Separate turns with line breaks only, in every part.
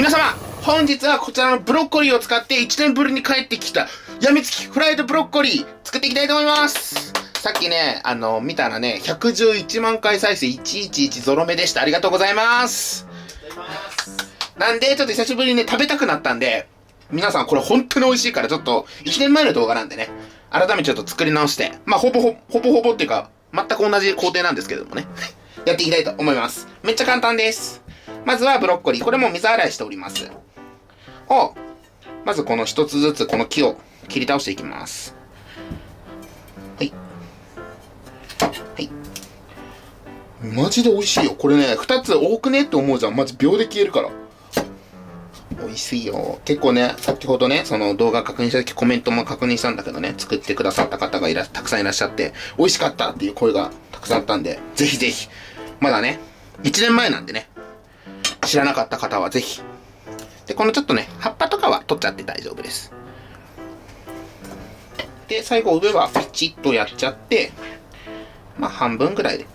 皆様、本日はこちらのブロッコリーを使って1年ぶりに帰ってきたやみつきフライドブロッコリー作っていきたいと思います。さっきね、見たらね、111万回再生111ゾロ目でした。ありがとうございます。なんで、ちょっと久しぶりにね、食べたくなったんで、皆さんこれ本当に美味しいから、ちょっと1年前の動画なんでね、改めてちょっと作り直して、まあ、ほぼっていうか、全く同じ工程なんですけれどもね、やっていきたいと思います。めっちゃ簡単です。まずはブロッコリー。これも水洗いしております。まずこの一つずつこの木を切り倒していきます。はい。はい。マジで美味しいよ。これね、二つ多くねって思うじゃん。マジ秒で消えるから。美味しいよ。結構ね、先ほどね、その動画確認した時コメントも確認したんだけどね、作ってくださった方がたくさんいらっしゃって、美味しかったっていう声がたくさんあったんで、ぜひぜひ、まだね、1年前なんでね、知らなかった方はぜひ。で、このちょっとね、葉っぱとかは取っちゃって大丈夫です。で、最後上はピチッとやっちゃって、まあ半分ぐらいで。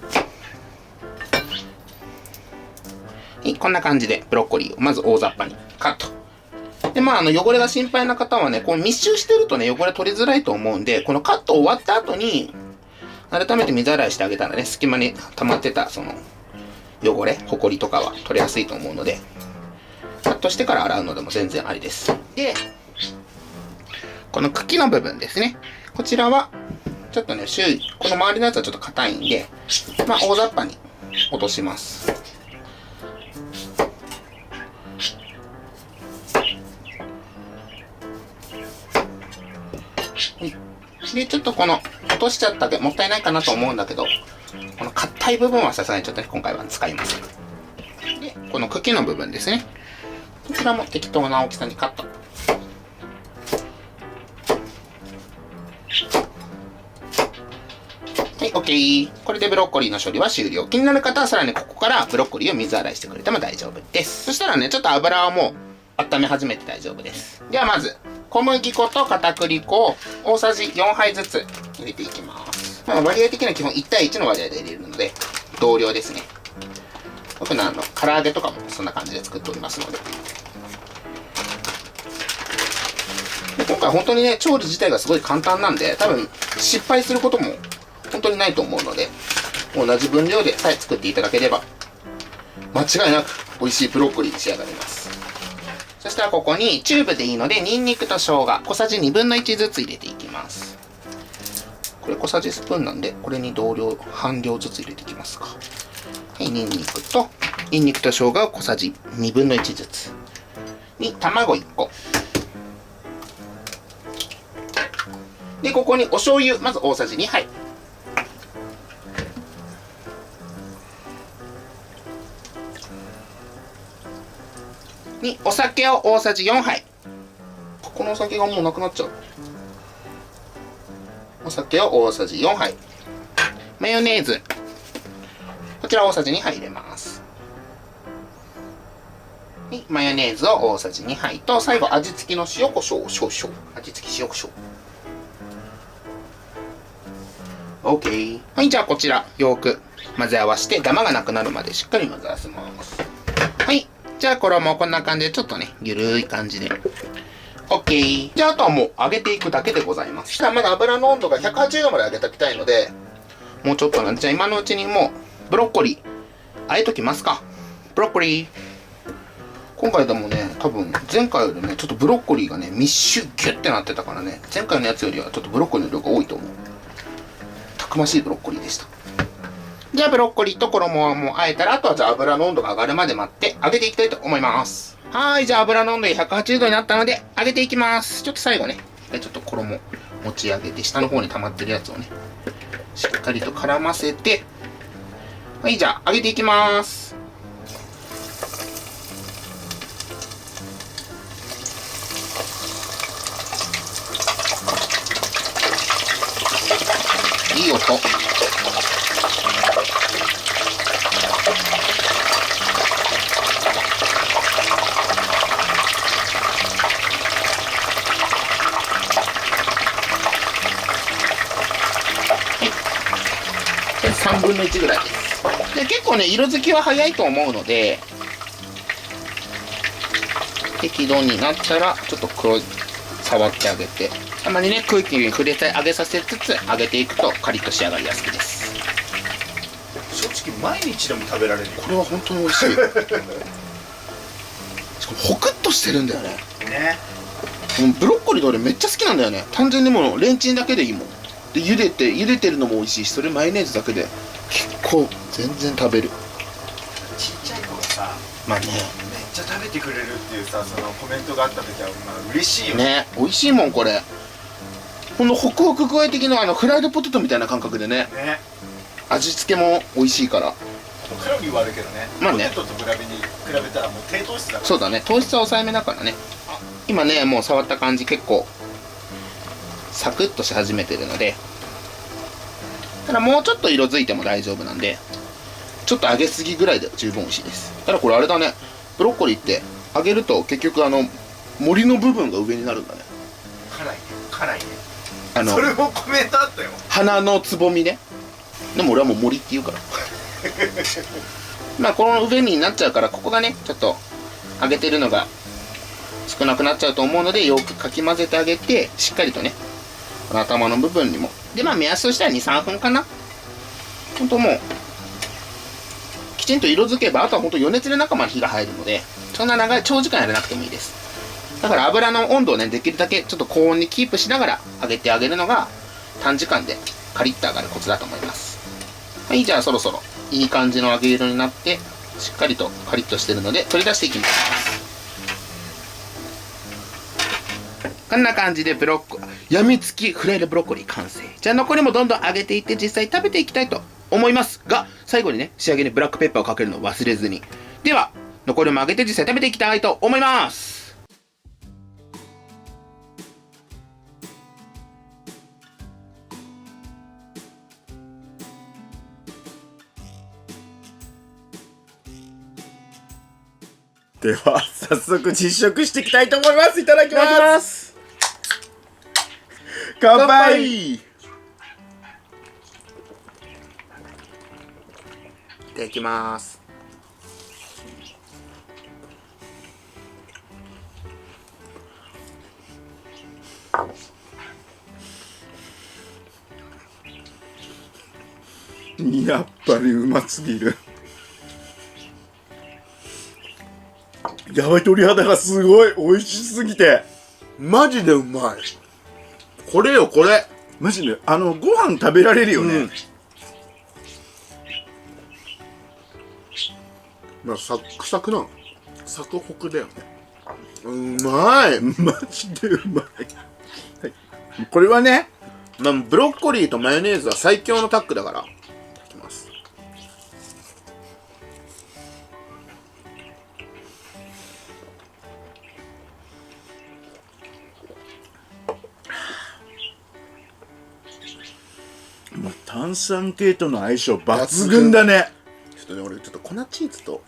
はい、こんな感じでブロッコリーをまず大雑把にカット。で、まあ汚れが心配な方はね、こう密集してるとね、汚れ取りづらいと思うんで、このカット終わった後に、改めて水洗いしてあげたらね、隙間に溜まってたその汚れ、ホコリとかは取れやすいと思うので、カットしてから洗うのでも全然ありです。で、この茎の部分ですね。こちらは、ちょっとね、周囲、この周りのやつはちょっと硬いんで、まあ大雑把に落とします。で、ちょっとこの、落としちゃったけど、もったいないかなと思うんだけど、この硬い部分はさすがにちょっとね、今回は使いません。で、この茎の部分ですね。こちらも適当な大きさにカット。はい、OK。これでブロッコリーの処理は終了。気になる方はさらにここからブロッコリーを水洗いしてくれても大丈夫です。そしたらね、ちょっと油はもう温め始めて大丈夫です。ではまず、小麦粉と片栗粉を大さじ4杯ずつ入れていきます。まあ、割合的には基本1対1の割合で入れるので、同量ですね。僕の唐揚げとかもそんな感じで作っておりますので。今回本当にね、調理自体がすごい簡単なんで、多分失敗することも本当にないと思うので、同じ分量でさえ作っていただければ、間違いなく美味しいブロッコリーに仕上がります。そしたらここにチューブでいいので、ニンニクと生姜、小さじ1/2ずつ入れていきます。これ小さじスプーンなんで、これに同量、半量ずつ入れていきますか。はい、ニンニクと生姜を小さじ1/2ずつ。に、卵1個。で、ここにお醤油、まず大さじ2杯。に、お酒を大さじ4杯。このお酒がもうなくなっちゃう。お酒を大さじ4杯。マヨネーズ。こちら大さじ2杯入れます。マヨネーズを大さじ2杯と、最後味付きの塩コショウを少々。味付き塩コショウ。OK。はい、じゃあこちら、よく混ぜ合わせて、ダマがなくなるまでしっかり混ぜ合わせます。はい。じゃあ衣もこんな感じで、ちょっとね、ゆるい感じで。OK。じゃああとはもう揚げていくだけでございます。そしたらまだ油の温度が180度まで上げておきたいので、もうちょっとなんで、じゃあ今のうちにもう、ブロッコリー、あえときますか。ブロッコリー。今回でもね、多分前回よりね、ちょっとブロッコリーがね、密集ギュッてなってたからね、前回のやつよりはちょっとブロッコリーの量が多いと思う。たくましいブロッコリーでした。じゃあブロッコリーと衣はもう和えたら、あとはじゃあ油の温度が上がるまで待って揚げていきたいと思います。はい、じゃあ油の温度が180度になったので揚げていきます。ちょっと最後ね、ちょっと衣持ち上げて、下の方に溜まってるやつをね、しっかりと絡ませて、はい、じゃあ揚げていきます。いい音。3分の1ぐらいです。で、結構ね、色づきは早いと思うので、適度になったらちょっと触ってあげて、たまにね空気に触れてあげさせつつ揚げていくとカリッと仕上がりやすいです。
正直毎日でも食べられる。
これは本当に美味しい。しかもホクッとしてるんだよね。
ね。
ブロッコリーが俺めっちゃ好きなんだよね。単純にもうレンチンだけでいいもん。で茹でてるのも美味しいし、それマヨネーズだけで結構全然食べる。
ちっちゃい子がさ、
まあね、
めっちゃ食べてくれるっていうさ、そのコメントがあった時はまあ嬉しいよね。
ね、美味しいもんこれ。このホクホク具合的なフライドポテトみたいな感覚でね。
ね。
味付けも美味しいから。
カロリーはあるけどね。
まあね。
ポテトと比べたらもう低糖質だから。
そうだね。糖質は抑えめだからね。今ね、もう触った感じ結構サクッとし始めてるので、ただもうちょっと色づいても大丈夫なんで、ちょっと揚げすぎぐらいで十分美味しいです。ただこれあれだね、ブロッコリーって揚げると結局森の部分が上になるんだね。
辛いね、辛いね。
そ
れもコメントあったよ。
花のつぼみね。でも俺はもう森って言うからまあこの上になっちゃうから、ここがねちょっと揚げてるのが少なくなっちゃうと思うので、よくかき混ぜてあげて、しっかりとねこの頭の部分にもで、まあ目安としては 2,3 分かな。ほんともうきちんと色づけば、あとはほんと余熱で中まで火が入るので、そんな長時間やらなくてもいいです。だから油の温度をねできるだけちょっと高温にキープしながら揚げてあげるのが短時間でカリッと揚がるコツだと思います。はい、じゃあそろそろいい感じの揚げ色になってしっかりとカリッとしてるので取り出していきます。こんな感じでやみつきフライドブロッコリー完成。じゃあ残りもどんどん揚げていって実際食べていきたいと思いますが、最後にね仕上げにブラックペッパーをかけるのを忘れずに。では残りも揚げて実際食べていきたいと思います。
では早速実食していきたいと思います。いただきます。乾杯。
いただきます。
やっぱりうますぎる。やばい、鳥肌がすごい美味しすぎて、
マジでうまい。これよこれ。
マジでご飯食べられるよね。
まあサックサクなの。サクホクだよね。うまい。
マジでうまい。はい、これはね、
まあ、ブロッコリーとマヨネーズは最強のタッグだから。いただきます。
もう炭酸系との相性抜群だね。
ちょっとね、俺ちょっと粉チーズと、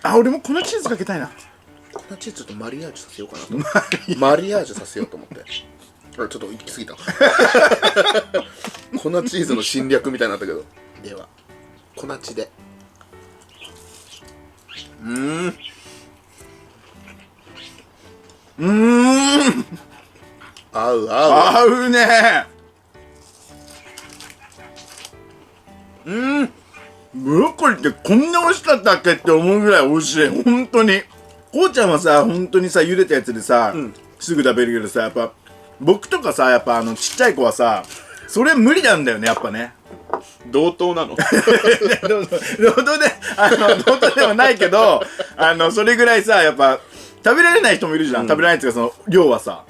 俺も粉チーズかけたいな。
粉チーズとマリアージュさせようかなと。マリアージュさせようと思って。ちょっと行き過ぎた。粉チーズの侵略みたいになったけど。では粉チで。合う。
合うね。ブロッコリーってこんな美味しかったっけって思うぐらい美味しい。本当に。こうちゃんはさ、本当にさ、茹でたやつでさ、すぐ食べるけどさ、やっぱ僕とかさ、やっぱちっちゃい子はさ、それ無理なんだよね、やっぱね。
同等なの。
同等ではないけど、それぐらいさ、やっぱ食べられない人もいるじゃん。食べられないっていうか、その量はさ。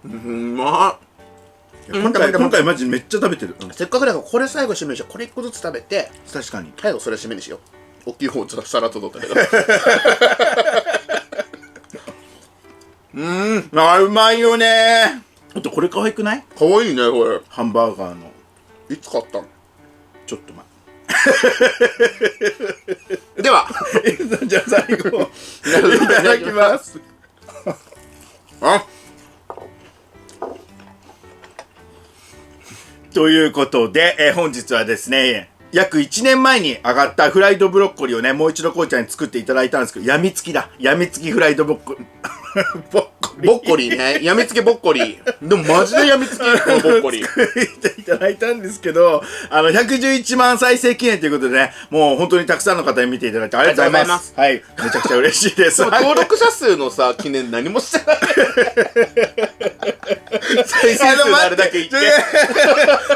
まっ。
今回マジめっちゃ食べてる。
せっかくだからこれ最後締めにしよう。これ1個ずつ食べて、
確かに
最後それ締めにしよう。大きい方ちょっと皿届ったけど。
うまいよね。あとこれ可愛くない？
かわいいねこれ。
ハンバーガーの。
いつ買ったの？
ちょっと前。
では
じゃあ最後いただきます。ということで、本日はですね、約1年前に上がったフライドブロッコリーをね、もう一度こうちゃんに作っていただいたんですけど、やみつきだ。やみつきフライドボッコリー。
ボッコリーね。やみつけボッコリー。でもマジでやみつきボッコリー。
作っていただいたんですけど、111万再生記念ということでね、もう本当にたくさんの方に見ていただいてありがとうございます。はい。めちゃくちゃ嬉しいです。
登録者数のさ、記念何もしてない。再生数のあれだけ言って。
い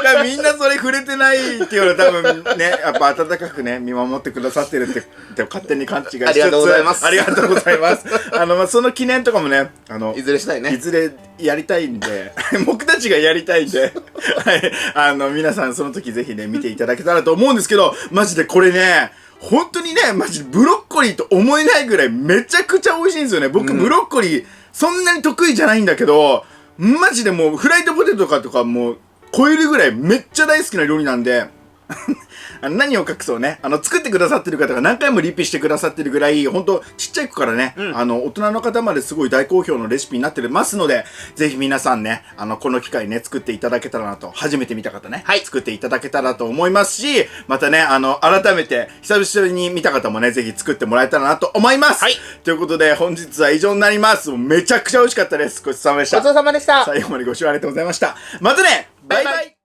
や、みんなそれ触れてないっていうのは多分ね、やっぱ温かくね、見守ってくださってるって勝手に勘違いしつつ、
ありがとうございます。
ありがとうございます。その記念とかもね、
いずれしたいね。
いずれやりたいんで、僕たちがやりたいんで、はい、皆さんその時ぜひね、見ていただけたらと思うんですけど、マジでこれね、本当にね、マジでブロッコリーと思えないぐらいめちゃくちゃ美味しいんですよね。僕、ブロッコリーそんなに得意じゃないんだけど、マジでもうフライドポテトとかもう超えるぐらいめっちゃ大好きな料理なんで、何を隠そうね、作ってくださってる方が何回もリピしてくださってるぐらい、ほんとちっちゃい子からね、大人の方まですごい大好評のレシピになってますので、ぜひ皆さんね、この機会ね、作っていただけたらなと、初めて見た方ね、
はい、
作っていただけたらと思いますし、またね、改めて、久々に見た方もね、ぜひ作ってもらえたらなと思います。
はい。
ということで、本日は以上になります。めちゃくちゃ美味しかったです。ごちそうさまでした。
ごちそうさまでした。
最後までご視聴ありがとうございました。またね、バイバイ。